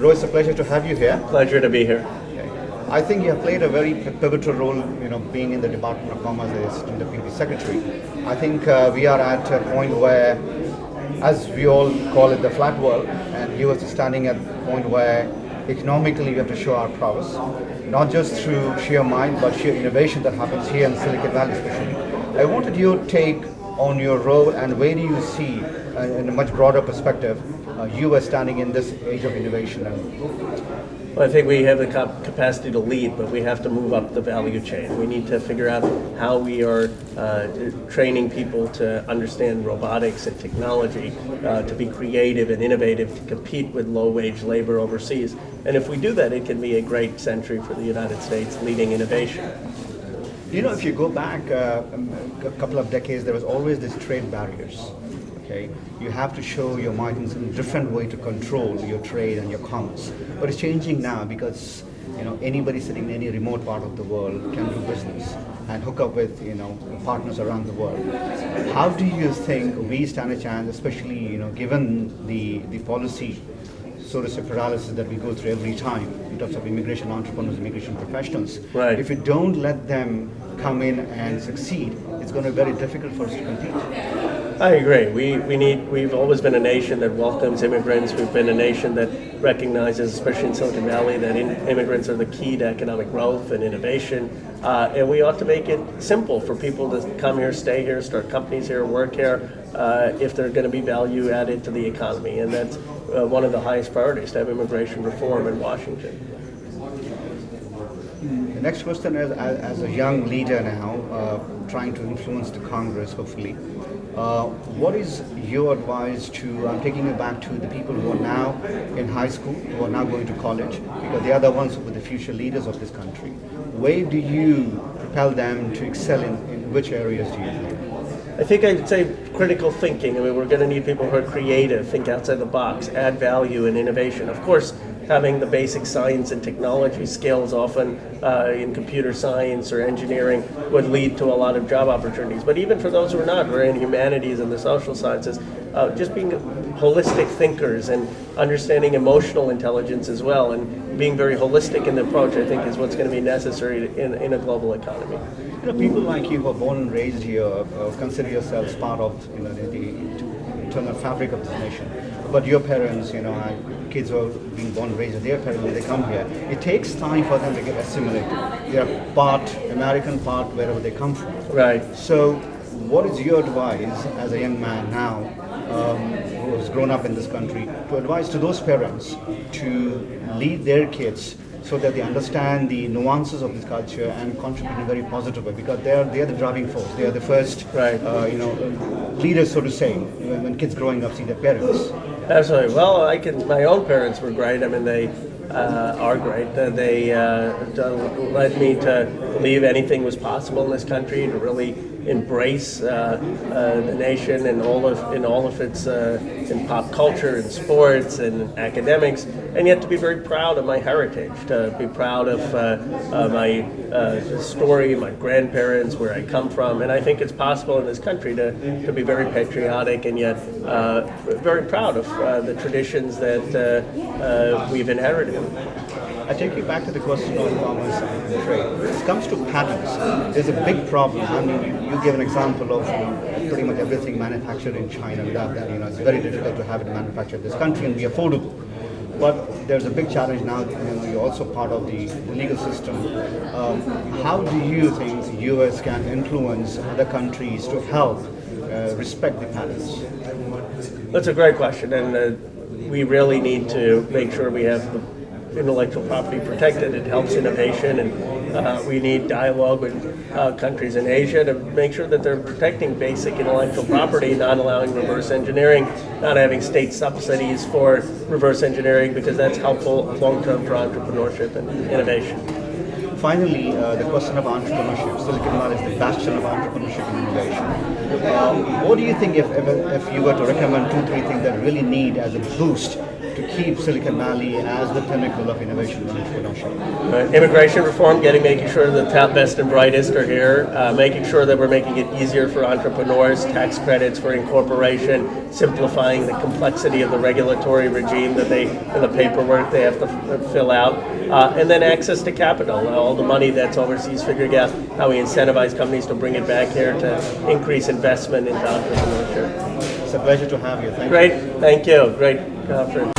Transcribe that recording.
Ro, it's a pleasure to have you here. Pleasure to be here. I think you have played a very pivotal role, being in the Department of Commerce as Deputy Secretary. I think we are at a point where, as we all call it, the flat world, and US is standing at a point where economically we have to show our prowess, not just through sheer might, but sheer innovation that happens here in Silicon Valley especially. I wanted your take on your role, and where do you see, in a much broader perspective, US standing in this age of innovation? Well, I think we have the capacity to lead, but we have to move up the value chain. We need to figure out how we are training people to understand robotics and technology, to be creative and innovative, to compete with low-wage labor overseas. And if we do that, it can be a great century for the United States leading innovation. If you go back a couple of decades, there was always these trade barriers. Okay, you have to show your might in a different way to control your trade and your commerce. But it's changing now because anybody sitting in any remote part of the world can do business and hook up with partners around the world. How do you think we stand a chance, especially given the policy, so to say, paralysis that we go through every time in terms of immigration entrepreneurs, immigration professionals? Right. If we don't let them come in and succeed, it's going to be very difficult for us to compete. I agree. We've always been a nation that welcomes immigrants. We've been a nation that recognizes, especially in Silicon Valley, that immigrants are the key to economic growth and innovation. And we ought to make it simple for people to come here, stay here, start companies here, work here, if they're going to be value added to the economy. And that's one of the highest priorities, to have immigration reform in Washington. The next question is, as a young leader now, trying to influence the Congress, hopefully, what is your advice to, I'm taking you back to the people who are now in high school, who are now going to college, because they are the ones who are the future leaders of this country. Where do you propel them to excel in which areas do you think? I think I'd say critical thinking. I mean, we're going to need people who are creative, think outside the box, add value and innovation. Of course, having the basic science and technology skills, often in computer science or engineering, would lead to a lot of job opportunities. But even for those who are not, who are in humanities and the social sciences, just being holistic thinkers and understanding emotional intelligence as well, and being very holistic in the approach, I think, is what's going to be necessary in a global economy. People like you who are born and raised here consider yourselves part of the internal fabric of this nation. But your parents, kids who are being born and raised with their parents, when they come here, it takes time for them to get assimilated. They are part American, part wherever they come from. Right. So what is your advice as a young man now who has grown up in this country to advise to those parents to lead their kids so that they understand the nuances of this culture and contribute in a very positive way, because they are the driving force. They are the first, right. Leaders, so to say, when kids growing up see their parents. Absolutely. Well, my own parents were great. I mean, they are great. They led me to believe anything was possible in this country, to really embrace the nation and all of its in pop culture and sports and academics, and yet to be very proud of my heritage, to be proud of my story, my grandparents, where I come from. And I think it's possible in this country to be very patriotic and yet very proud of the traditions that we've inherited. I take you back to the question of commerce and trade. When it comes to patents, there's a big problem. I mean, you gave an example of pretty much everything manufactured in China. Without that, it's very difficult to have it manufactured in this country and be affordable. But there's a big challenge now. You're also part of the legal system. How do you think the U.S. can influence other countries to help respect the patents? That's a great question, and we really need to make sure we have the intellectual property protected. It helps innovation, and we need dialogue with countries in Asia to make sure that they're protecting basic intellectual property, not allowing reverse engineering, not having state subsidies for reverse engineering, because that's helpful long-term for entrepreneurship and innovation. Finally, the question of entrepreneurship. Silicon Valley is the bastion of entrepreneurship and innovation. What do you think if you were to recommend 2-3 things that really need as a boost to keep Silicon Valley as the pinnacle of innovation and entrepreneurship? Immigration reform, making sure the top, best, and brightest are here, making sure that we're making it easier for entrepreneurs, tax credits for incorporation, simplifying the complexity of the regulatory regime and the paperwork they have to fill out, and then access to capital, all the money that's overseas, figuring out how we incentivize companies to bring it back here to increase investment into entrepreneurship. It's a pleasure to have you. Thank you. Great, thank you. Great conference.